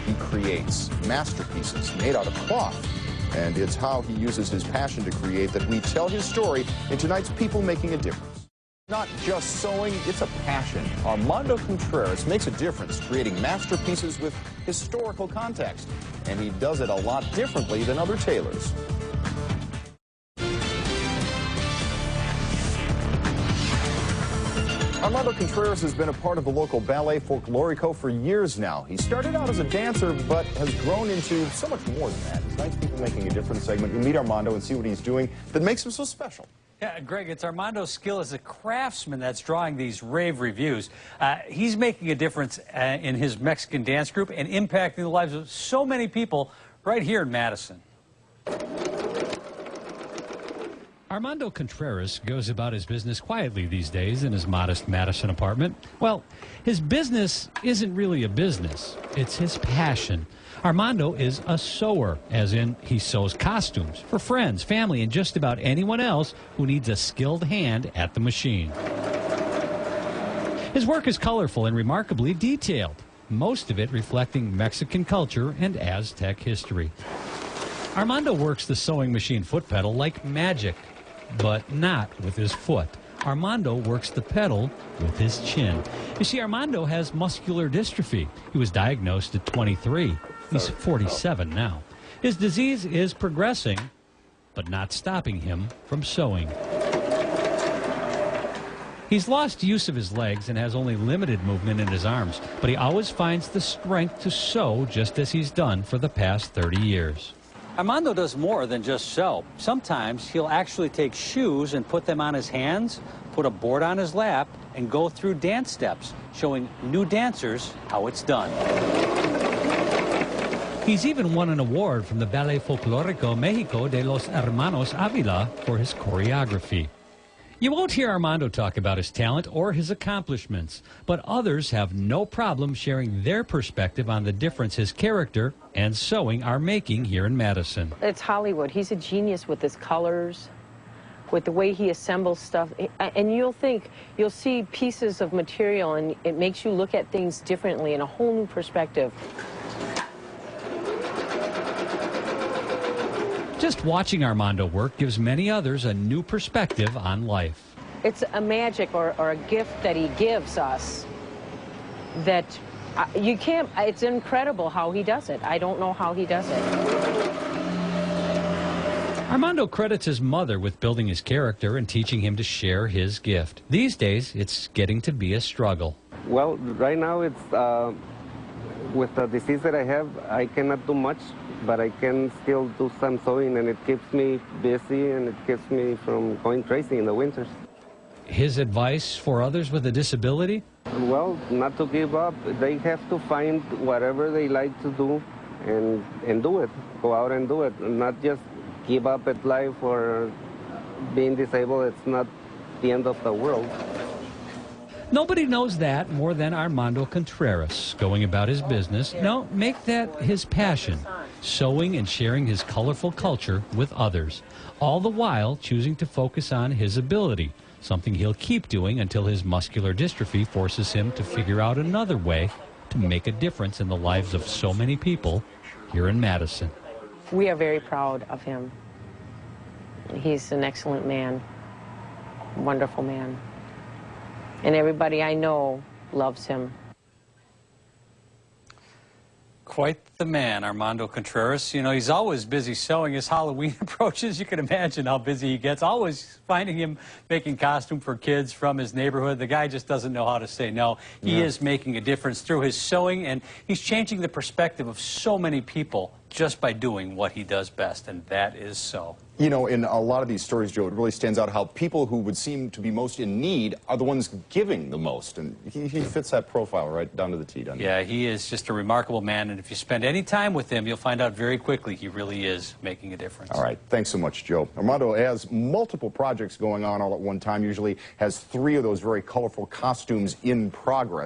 he creates masterpieces made out of cloth. And it's how he uses his passion to create that we tell his story in tonight's People Making a Difference. Not just sewing, it's a passion. Armando Contreras makes a difference creating masterpieces with historical context. And he does it a lot differently than other tailors. Armando Contreras has been a part of the local Ballet Folklorico for years now. He started out as a dancer, but has grown into so much more than that. Tonight's People Making a Difference segment, you'll meet Armando and see what he's doing that makes him so special. Yeah, Greg, it's Armando's skill as a craftsman that's drawing these rave reviews. He's making a difference in his Mexican dance group and impacting the lives of so many people right here in Madison. Armando Contreras goes about his business quietly these days in his modest Madison apartment. Well, his business isn't really a business. It's his passion. Armando is a sewer, as in he sews costumes for friends, family, and just about anyone else who needs a skilled hand at the machine. His work is colorful and remarkably detailed, most of it reflecting Mexican culture and Aztec history. Armando works the sewing machine foot pedal like magic, but not with his foot. Armando works the pedal with his chin. You see, Armando has muscular dystrophy. He was diagnosed at 23. He's 47 now. His disease is progressing, but not stopping him from sewing. He's lost use of his legs and has only limited movement in his arms, but he always finds the strength to sew just as he's done for the past 30 years. Armando does more than just sew. Sometimes he'll actually take shoes and put them on his hands, put a board on his lap, and go through dance steps, showing new dancers how it's done. He's even won an award from the Ballet Folklorico Mexico de los Hermanos Avila for his choreography. You won't hear Armando talk about his talent or his accomplishments, but others have no problem sharing their perspective on the difference his character and sewing are making here in Madison. It's Hollywood. He's a genius with his colors, with the way he assembles stuff. And you'll see pieces of material, and it makes you look at things differently in a whole new perspective. Just watching Armando work gives many others a new perspective on life. It's a magic or a gift that he gives us that you can't, it's incredible how he does it. I don't know how he does it. Armando credits his mother with building his character and teaching him to share his gift. These days, it's getting to be a struggle. Well, right now it's, with the disease that I have, I cannot do much, but I can still do some sewing, and it keeps me busy and it keeps me from going crazy in the winters. His advice for others with a disability? Well, not to give up. They have to find whatever they like to do and do it. Go out and do it, and not just give up at life or being disabled. It's not the end of the world. Nobody knows that more than Armando Contreras, going about his business. No, make that his passion, sewing and sharing his colorful culture with others, all the while choosing to focus on his ability, something he'll keep doing until his muscular dystrophy forces him to figure out another way to make a difference in the lives of so many people here in Madison. We are very proud of him. He's an excellent man, wonderful man. And everybody I know loves him. Quite the man, Armando Contreras. You know, he's always busy sewing. As Halloween approaches, you can imagine how busy he gets. Always finding him making costume for kids from his neighborhood. The guy just doesn't know how to say no. He is making a difference through his sewing, and he's changing the perspective of so many people just by doing what he does best, and that is sew. You know, in a lot of these stories, Joe, it really stands out how people who would seem to be most in need are the ones giving the most. And he fits that profile right down to the T, doesn't he? Yeah, he is just a remarkable man. And if you spend any time with him, you'll find out very quickly he really is making a difference. All right. Thanks so much, Joe. Armando has multiple projects going on all at one time, usually has 3 of those very colorful costumes in progress.